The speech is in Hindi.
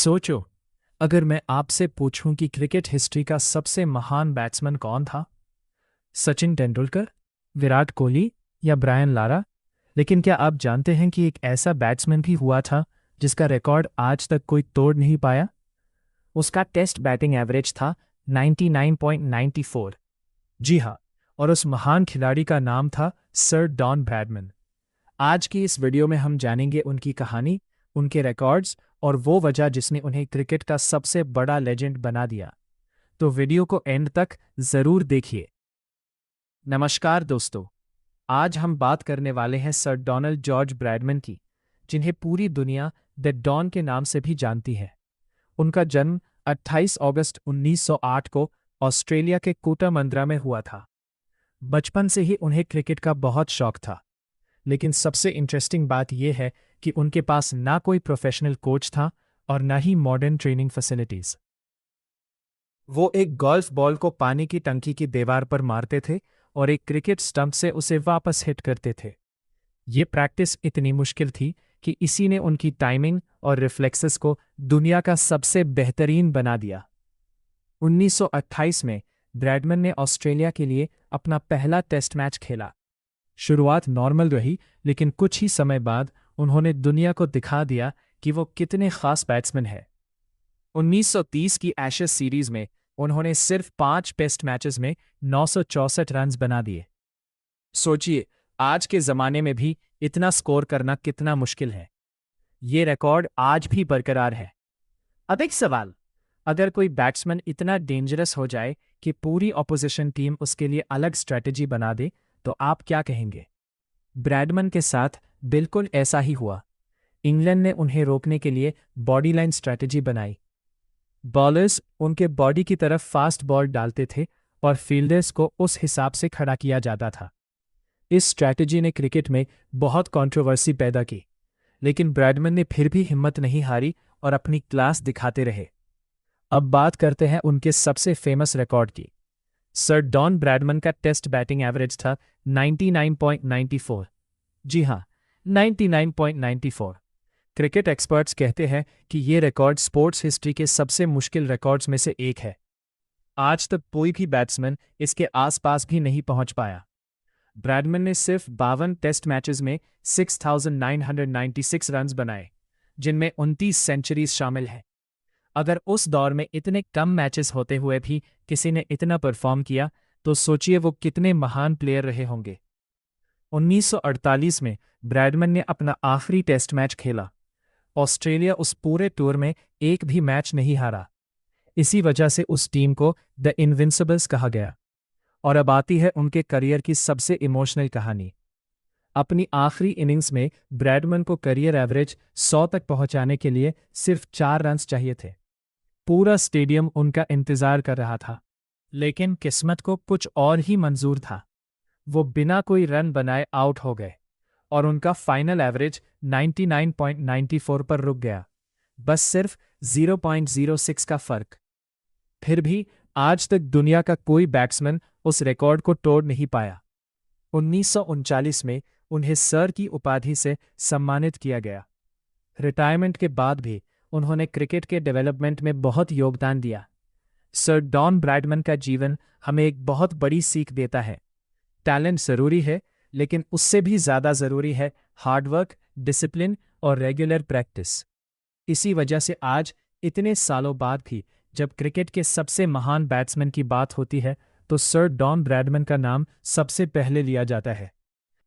सोचो, अगर मैं आपसे पूछूं कि क्रिकेट हिस्ट्री का सबसे महान बैट्समैन कौन था? सचिन तेंदुलकर, विराट कोहली या ब्रायन लारा? लेकिन क्या आप जानते हैं कि एक ऐसा बैट्समैन भी हुआ था जिसका रिकॉर्ड आज तक कोई तोड़ नहीं पाया? उसका टेस्ट बैटिंग एवरेज था 99.94। जी हाँ, और उस महान खिलाड़ी का नाम था सर डॉन ब्रैडमैन। आज की इस वीडियो में हम जानेंगे उनकी कहानी, उनके रिकॉर्ड्स और वो वजह जिसने उन्हें क्रिकेट का सबसे बड़ा लेजेंड बना दिया। तो वीडियो को एंड तक जरूर देखिए। नमस्कार दोस्तों, आज हम बात करने वाले हैं सर डोनाल्ड जॉर्ज ब्रैडमैन की, जिन्हें पूरी दुनिया द डॉन के नाम से भी जानती है। उनका जन्म 28 अगस्त 1908 को ऑस्ट्रेलिया के कूटामंद्रा में हुआ था। बचपन से ही उन्हें क्रिकेट का बहुत शौक था, लेकिन सबसे इंटरेस्टिंग बात यह है कि उनके पास ना कोई प्रोफेशनल कोच था और ना ही मॉडर्न ट्रेनिंग फैसिलिटीज। वो एक गोल्फ बॉल को पानी की टंकी की दीवार पर मारते थे और एक क्रिकेट स्टंप से उसे वापस हिट करते थे। ये प्रैक्टिस इतनी मुश्किल थी कि इसी ने उनकी टाइमिंग और रिफ्लेक्सेस को दुनिया का सबसे बेहतरीन बना दिया। 1928 में ब्रैडमैन ने ऑस्ट्रेलिया के लिए अपना पहला टेस्ट मैच खेला। शुरुआत नॉर्मल रही, लेकिन कुछ ही समय बाद उन्होंने दुनिया को दिखा दिया कि वो कितने खास बैट्समैन हैं। 1930 की एशेज सीरीज में उन्होंने सिर्फ 5 टेस्ट मैचेस में 964 रन बना दिए। सोचिए, आज के ज़माने में भी इतना स्कोर करना कितना मुश्किल है। ये रिकॉर्ड आज भी बरकरार है। अब एक सवाल, अगर कोई बैट्समैन इतना डेंजरस हो जाए कि पूरी ऑपोजिशन टीम उसके लिए अलग स्ट्रेटजी बना दे, तो आप क्या कहेंगे? ब्रैडमैन के साथ बिल्कुल ऐसा ही हुआ। इंग्लैंड ने उन्हें रोकने के लिए बॉडी लाइन स्ट्रैटेजी बनाई। बॉलर्स उनके बॉडी की तरफ फास्ट बॉल डालते थे और फील्डर्स को उस हिसाब से खड़ा किया जाता था। इस स्ट्रैटेजी ने क्रिकेट में बहुत कंट्रोवर्सी पैदा की, लेकिन ब्रैडमैन ने फिर भी हिम्मत नहीं हारी और अपनी क्लास दिखाते रहे। अब बात करते हैं उनके सबसे फेमस रिकॉर्ड की। सर डॉन ब्रैडमैन का टेस्ट बैटिंग एवरेज था 99.94। जी हाँ, 99.94। क्रिकेट एक्सपर्ट्स कहते हैं कि ये रिकॉर्ड स्पोर्ट्स हिस्ट्री के सबसे मुश्किल रिकॉर्ड्स में से एक है। आज तक कोई भी बैट्समैन इसके आसपास भी नहीं पहुंच पाया। ब्रैडमैन ने सिर्फ 52 टेस्ट मैचेस में 6,996 रन बनाए, जिनमें 29 सेंचुरीज शामिल हैं। अगर उस दौर में इतने कम मैचेस होते हुए भी किसी ने इतना परफॉर्म किया, तो सोचिए वो कितने महान प्लेयर रहे होंगे। 1948 में ब्रैडमैन ने अपना आखिरी टेस्ट मैच खेला। ऑस्ट्रेलिया उस पूरे टूर में एक भी मैच नहीं हारा। इसी वजह से उस टीम को द इनविंसिबल्स कहा गया। और अब आती है उनके करियर की सबसे इमोशनल कहानी। अपनी आखिरी इनिंग्स में ब्रैडमैन को करियर एवरेज 100 तक पहुंचाने के लिए सिर्फ 4 रन चाहिए थे। पूरा स्टेडियम उनका इंतजार कर रहा था, लेकिन किस्मत को कुछ और ही मंजूर था। वो बिना कोई रन बनाए आउट हो गए और उनका फाइनल एवरेज 99.94 पर रुक गया, बस सिर्फ 0.06 का फर्क। फिर भी आज तक दुनिया का कोई बैट्समैन उस रिकॉर्ड को तोड़ नहीं पाया। 1939 में उन्हें सर की उपाधि से सम्मानित किया गया। रिटायरमेंट के बाद भी उन्होंने क्रिकेट के डेवलपमेंट में बहुत योगदान दिया। सर डॉन ब्रैडमैन का जीवन हमें एक बहुत बड़ी सीख देता है। टैलेंट जरूरी है, लेकिन उससे भी ज्यादा जरूरी है हार्डवर्क, डिसिप्लिन और रेगुलर प्रैक्टिस। इसी वजह से आज इतने सालों बाद भी जब क्रिकेट के सबसे महान बैट्समैन की बात होती है, तो सर डॉन ब्रैडमैन का नाम सबसे पहले लिया जाता है।